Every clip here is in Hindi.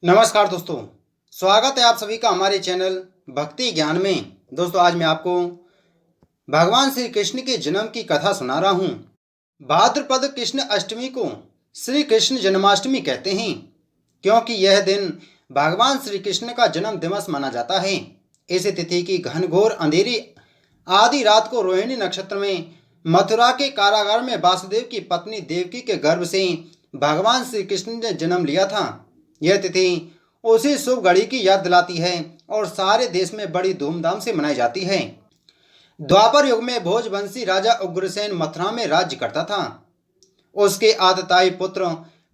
नमस्कार दोस्तों। स्वागत है आप सभी का हमारे चैनल भक्ति ज्ञान में। दोस्तों आज मैं आपको भगवान श्री कृष्ण के जन्म की कथा सुना रहा हूँ। भाद्रपद कृष्ण अष्टमी को श्री कृष्ण जन्माष्टमी कहते हैं, क्योंकि यह दिन भगवान श्री कृष्ण का जन्म दिवस माना जाता है। इस तिथि की घनघोर अंधेरी आधी रात को रोहिणी नक्षत्र में मथुरा के कारागार में वासुदेव की पत्नी देवकी के गर्भ से भगवान श्री कृष्ण ने जन्म लिया था। यह तिथि उसी शुभ घड़ी की याद दिलाती है और सारे देश में बड़ी धूमधाम से मनाई जाती है। द्वापर युग में भोजवंशी राजा उग्रसेन मथुरा में राज्य करता था। उसके आतताई पुत्र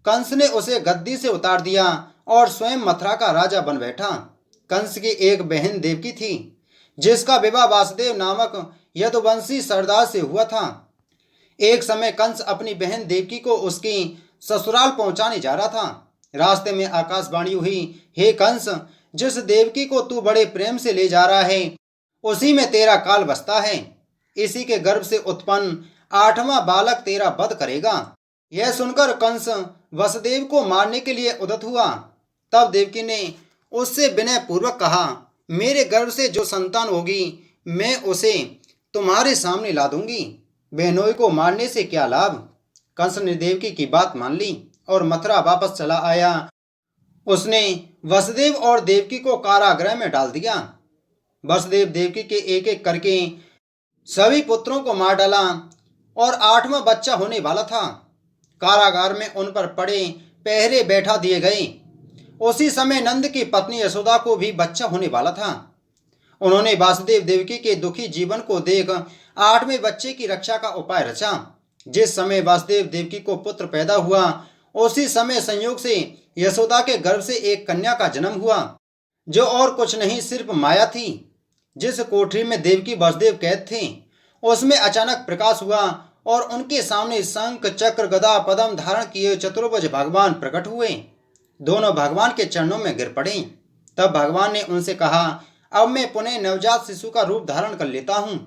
कंस ने उसे गद्दी से उतार दिया और स्वयं मथुरा का राजा बन बैठा। कंस की एक बहन देवकी थी, जिसका विवाह वासुदेव नामक यदुवंशी सरदार से हुआ था। एक समय कंस अपनी बहन देवकी को उसकी ससुराल पहुंचाने जा रहा था। रास्ते में आकाशवाणी हुई, हे कंस, जिस देवकी को तू बड़े प्रेम से ले जा रहा है उसी में तेरा काल बसता है। इसी के गर्भ से उत्पन्न 8वां बालक तेरा वध करेगा। यह सुनकर कंस वसुदेव को मारने के लिए उद्यत हुआ। तब देवकी ने उससे विनय पूर्वक कहा, मेरे गर्भ से जो संतान होगी मैं उसे तुम्हारे सामने ला दूंगी। बहनोई को मारने से क्या लाभ। कंस ने देवकी की बात मान ली और मथुरा वापस चला आया। उसने वसुदेव और देवकी को कारागृह में डाल दिया। वसुदेव देवकी के एक एक करके सभी पुत्रों को मार डाला और 8वां बच्चा होने वाला था। कारागार में उन पर पड़े पहरे बैठा दिए गए। उसी समय नंद की पत्नी यशोदा को भी बच्चा होने वाला था। उन्होंने वासुदेव देवकी के दुखी जीवन को देख 8वें बच्चे की रक्षा का उपाय रचा। जिस समय वासुदेव देवकी को पुत्र पैदा हुआ उसी समय संयोग से यशोदा के गर्भ से एक कन्या का जन्म हुआ, जो और कुछ नहीं सिर्फ माया थी। जिस कोठरी में देवकी वासुदेव कैद थे उसमें अचानक प्रकाश हुआ और उनके सामने शंख चक्र गदा पद्म धारण किए चतुर्भुज भगवान प्रकट हुए। दोनों भगवान के चरणों में गिर पड़े। तब भगवान ने उनसे कहा, अब मैं पुनः नवजात शिशु का रूप धारण कर लेता हूँ।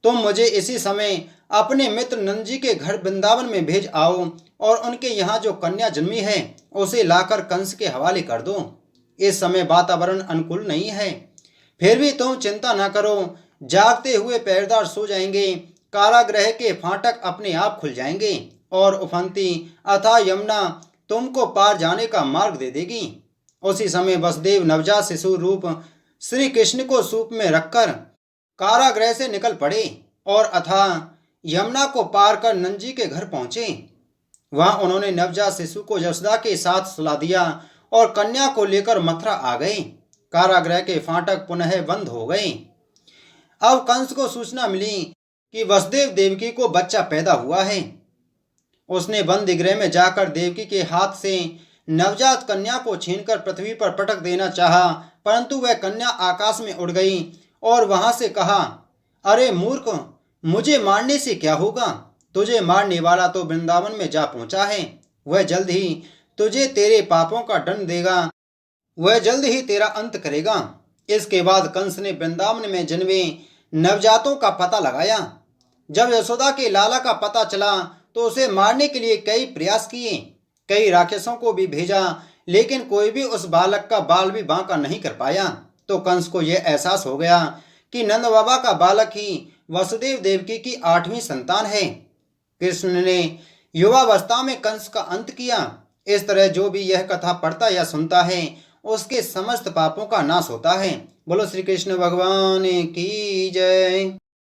तुम मुझे इसी समय अपने मित्र नंद जी के घर वृंदावन में भेज आओ और उनके यहाँ जो कन्या जन्मी है उसे लाकर कंस के हवाले कर दो। इस समय वातावरण अनुकूल नहीं है, फिर भी तुम चिंता न करो। जागते हुए पहरेदार सो जाएंगे, कारागृह के फाटक अपने आप खुल जाएंगे और उफनती अथाह यमुना तुमको पार जाने का मार्ग दे देगी। उसी समय वसुदेव नवजात शिशु रूप श्री कृष्ण को सूप में रखकर कारागृह से निकल पड़े और अथाह यमुना को पार कर नंद जी के घर पहुंचे। वहां उन्होंने नवजात शिशु को यशोदा के साथ सुला दिया और कन्या को लेकर मथुरा आ गए। कारागृह के फाटक पुनः बंद हो गए। अब कंस को सूचना मिली कि वसुदेव देवकी को बच्चा पैदा हुआ है। उसने बंद गृह में जाकर देवकी के हाथ से नवजात कन्या को छीनकर पृथ्वी पर पटक देना चाहा, परंतु वह कन्या आकाश में उड़ गई और वहां से कहा, अरे मूर्ख, मुझे मारने से क्या होगा। तुझे मारने वाला तो वृंदावन में जा पहुंचा है। वह जल्द ही तुझे तेरे पापों का दंड देगा, वह जल्द ही तेरा अंत करेगा। इसके बाद कंस ने वृंदावन में जन्मे नवजातों का पता लगाया। जब यशोदा के लाला का पता चला तो उसे मारने के लिए कई प्रयास किए, कई राक्षसों को भी भेजा, लेकिन कोई भी उस बालक का बाल भी बांका नहीं कर पाया। तो कंस को यह एहसास हो गया कि नंद बाबा का बालक ही वसुदेव देवकी की 8वीं संतान है। कृष्ण ने युवावस्था में कंस का अंत किया। इस तरह जो भी यह कथा पढ़ता या सुनता है उसके समस्त पापों का नाश होता है। बोलो श्री कृष्ण भगवान की जय।